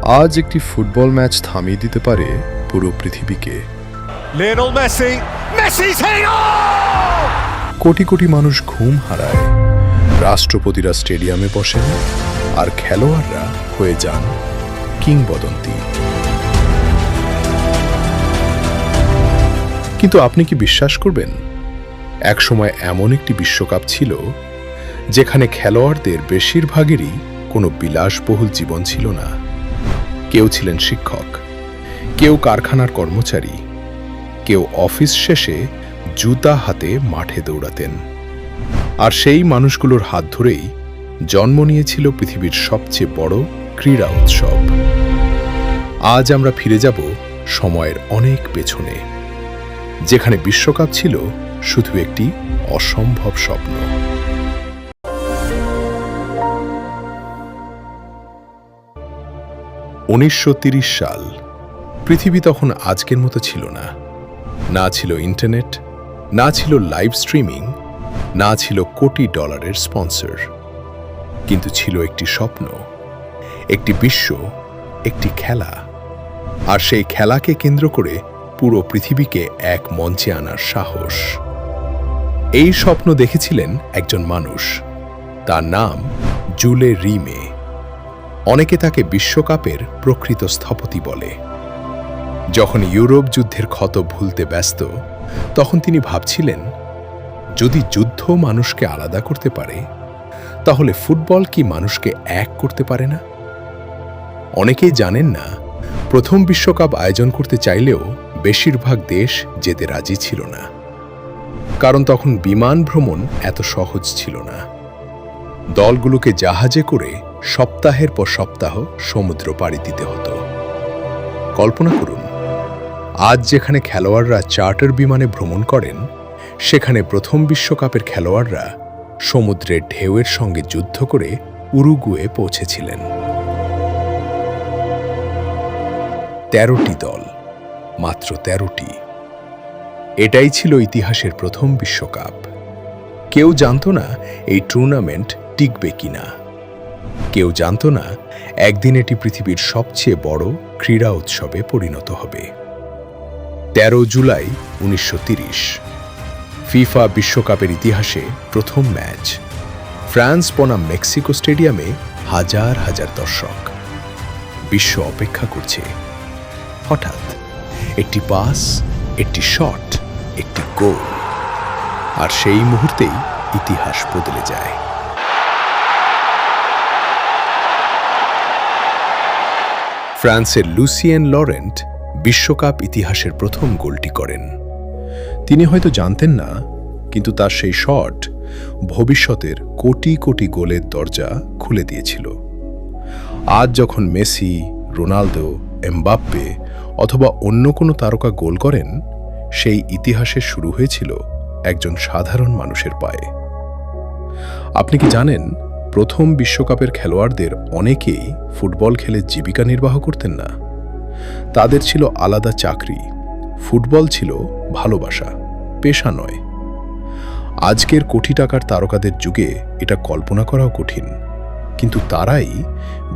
আজ একটি football match থামিয়ে দিতে পারে পুরো পৃথিবীকে। Lionel Messi, Messi's header! Crore crore মানুষ ঘুম হারায়, রাষ্ট্রপতিরা স্টেডিয়ামে বসেন, আর খেলোয়াড়রা হয়ে যান কিংবদন্তি। কিন্তু আপনি কি বিশ্বাস করবেন, একসময় এমন একটি বিশ্বকাপ ছিল যেখানে খেলোয়াড়দের বেশিরভাগেরই কোনো বিলাসবহুল জীবন ছিল না। কেউ ছিলেন শিক্ষক, কেউ কারখানার কর্মচারী, কেউ অফিস শেষে জুতা হাতে মাঠে দৌড়াতেন। আর সেই মানুষগুলোর হাত ধরেই জন্ম নিয়েছিল পৃথিবীর সবচেয়ে বড় ক্রীড়া উৎসব। আজ আমরা ফিরে যাব সময়ের অনেক পেছনে, যেখানে বিশ্বকাপ ছিল শুধু একটি অসম্ভব স্বপ্ন। 1930 সাল। পৃথিবী তখন আজকের মতো ছিল না। না ছিল ইন্টারনেট, না ছিল লাইভ স্ট্রিমিং, না ছিল কোটি ডলারের স্পন্সর। কিন্তু ছিল একটি স্বপ্ন, একটি বিশ্ব, একটি খেলা। আর সেই খেলাকে কেন্দ্র করে পুরো পৃথিবীকে এক মঞ্চে আনার সাহস। এই স্বপ্ন দেখেছিলেন একজন মানুষ, তার নাম জুলে রিমে। অনেকে তাকে বিশ্বকাপের প্রকৃত স্থপতি বলে। যখন ইউরোপ যুদ্ধের ক্ষত ভুলতে ব্যস্ত, তখন তিনি ভাবছিলেন, যদি যুদ্ধ মানুষকে আলাদা করতে পারে, তাহলে ফুটবল কি মানুষকে এক করতে পারে না? অনেকেই জানেন না, প্রথম বিশ্বকাপ আয়োজন করতে চাইলেও বেশিরভাগ দেশ যেতে রাজি ছিল না। কারণ তখন বিমান ভ্রমণ এত সহজ ছিল না। দলগুলোকে জাহাজে করে সপ্তাহের পর সপ্তাহ সমুদ্র পাড়ি দিতে হতো। কল্পনা করুন, আজ যেখানে খেলোয়াড়রা চার্টার বিমানে ভ্রমণ করেন, সেখানে প্রথম বিশ্বকাপের খেলোয়াড়রা সমুদ্রের ঢেউয়ের সঙ্গে যুদ্ধ করে উরুগুয়ে পৌঁছেছিলেন। 13টি দল, মাত্র 13টি। এটাই ছিল ইতিহাসের প্রথম বিশ্বকাপ। কেউ জানত না এই টুর্নামেন্ট টিকবে কিনা। কেউ জানত না একদিন এটি পৃথিবীর সবচেয়ে বড় ক্রীড়া উৎসবে পরিণত হবে। 13 জুলাই 1930, ফিফা বিশ্বকাপের ইতিহাসে প্রথম ম্যাচ। ফ্রান্স বনাম মেক্সিকো স্টেডিয়ামে হাজার হাজার দর্শক। বিশ্ব অপেক্ষা করছে। হঠাৎ একটি পাস, একটি শট, একটি গোল, আর সেই মুহূর্তেই ইতিহাস বদলে যায়। ফ্রান্সের লুসিয়েন লরেন্ট বিশ্বকাপ ইতিহাসের প্রথম গোলটি করেন। তিনি হয়তো জানতেন না, কিন্তু তার সেই শট ভবিষ্যতের কোটি কোটি গোলের দরজা খুলে দিয়েছিল। আজ যখন মেসি, রোনালদো, এমবাপ্পে অথবা অন্য কোনো তারকা গোল করেন, সেই ইতিহাসের শুরু হয়েছিল একজন সাধারণ মানুষের পায়ে। আপনি কি জানেন, প্রথম বিশ্বকাপের খেলোয়াড়দের অনেকেই ফুটবল খেলে জীবিকা নির্বাহ করতেন না। তাদের ছিল আলাদা চাকরি। ফুটবল ছিল ভালোবাসা, পেশা নয়। আজকের কোটি টাকার তারকাদের যুগে এটা কল্পনা করাও কঠিন, কিন্তু তারাই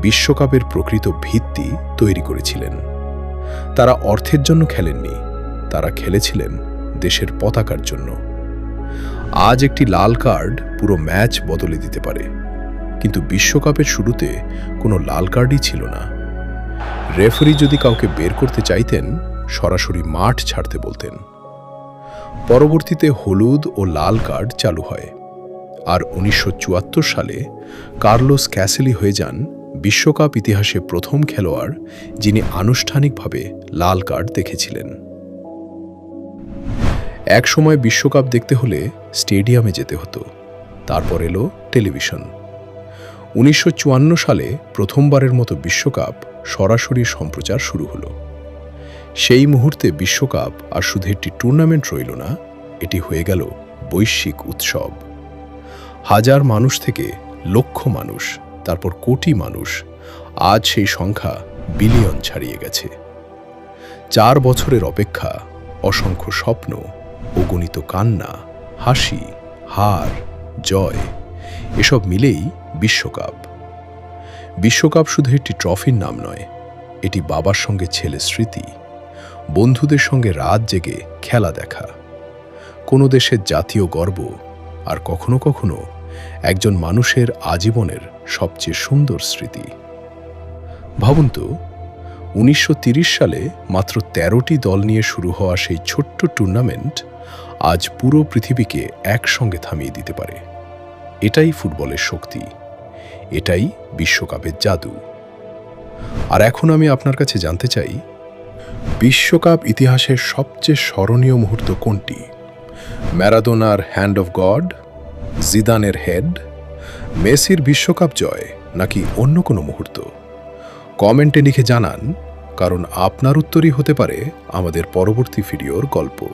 বিশ্বকাপের প্রকৃত ভিত্তি তৈরি করেছিলেন। তারা অর্থের জন্য খেলেননি, তারা খেলেছিলেন দেশের পতাকার জন্য। আজ একটি লাল কার্ড পুরো ম্যাচ বদলে দিতে পারে, কিন্তু বিশ্বকাপের শুরুতে কোনো লাল কার্ডই ছিল না। রেফারি যদি কাউকে বের করতে চাইতেন, সরাসরি মাঠ ছাড়তে বলতেন। পরবর্তীতে হলুদ ও লাল কার্ড চালু হয়, আর 1974 সালে কার্লোস ক্যাসেলি হয়ে যান বিশ্বকাপ ইতিহাসে প্রথম খেলোয়াড় যিনি আনুষ্ঠানিকভাবে লাল কার্ড দেখেছিলেন। এক সময় বিশ্বকাপ দেখতে হলে স্টেডিয়ামে যেতে হতো, তারপর এলো টেলিভিশন। 1954 সালে প্রথমবারের মতো বিশ্বকাপ সরাসরি সম্প্রচার শুরু হলো। সেই মুহূর্তে বিশ্বকাপ আর শুধু একটি টুর্নামেন্ট রইল না, এটি হয়ে গেল বৈশ্বিক উৎসব। হাজার মানুষ থেকে লক্ষ মানুষ, তারপর কোটি মানুষ, আজ সেই সংখ্যা বিলিয়ন ছাড়িয়ে গেছে। 4 বছরের অপেক্ষা, অসংখ্য স্বপ্ন, অগণিত কান্না, হাসি, হার, জয়, এসব মিলেই বিশ্বকাপ। বিশ্বকাপ শুধু একটি ট্রফির নাম নয়, এটি বাবার সঙ্গে ছেলের স্মৃতি, বন্ধুদের সঙ্গে রাত জেগে খেলা দেখা, কোনো দেশের জাতীয় গর্ব, আর কখনো কখনো একজন মানুষের আজীবনের সবচেয়ে সুন্দর স্মৃতি। ভাবুন তো, 1930 সালে মাত্র 13টি দল নিয়ে শুরু হওয়া সেই ছোট্ট টুর্নামেন্ট আজ পুরো পৃথিবীকে একসঙ্গে থামিয়ে দিতে পারে। এটাই ফুটবলের শক্তি, এটাই বিশ্বকাপের জাদু। আর এখন আমি আপনার কাছে জানতে চাই, বিশ্বকাপ ইতিহাসের সবচেয়ে স্মরণীয় মুহূর্ত কোনটি? ম্যারাডোনার হ্যান্ড অফ গড, জিদানের হেড, মেসির বিশ্বকাপ জয়, নাকি অন্য কোনো মুহূর্ত? কমেন্টে লিখে জানান, কারণ আপনার উত্তরই হতে পারে আমাদের পরবর্তী ভিডিওর গল্প।